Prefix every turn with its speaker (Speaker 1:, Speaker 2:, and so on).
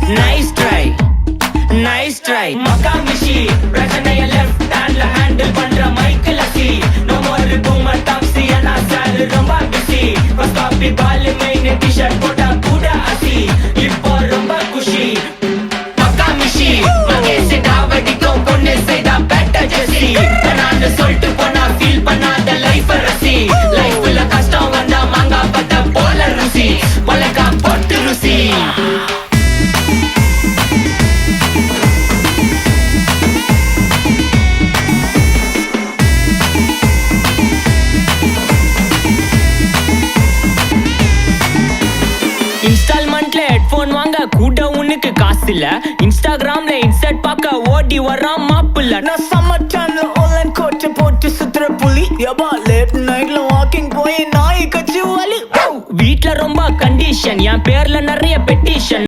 Speaker 1: nice try, nice try. Makamishi, பிரச்சனைய left handல handle பண்ற Michael அசி. No more boomer taxi, ஆனா சார் ரொம்ப busy. First copy ball main t-shirt போட்டா கூட அசி. இப்போ ரொம்ப குஷி. Makamishi, மகேஷ் டாவடிக்கும் பொண்ணு செய்தா better ஜெசி. நான் சொல்லிட்டு போனா feel பண்ணாத life ரசி. லைஃப்ல கஷ்டம் வந்தா மாங்கா பத்த போல ருசி. மொளகா போட்டு ருசி. இன்ஸ்டால்மெண்ட்ல ஹெட்போன் வாங்க கூட உனக்கு காசு இல்ல. இன்ஸ்டாகிராம்ல இன்ஸ்டன்ட் பார்க்க ஓடி வரான் மாப்பிள்ள.
Speaker 2: நான் சம்மர் டைம்ல ஆன்லைன் கோட்டை போட்டு சுத்துற புலி. யபா லேட் நைட்ல வாக்கிங் போய் நாய் கச்சி வலி.
Speaker 1: வீட்ல ரொம்ப கண்டிஷன், என் பேர்ல நிறைய பெட்டிஷன்.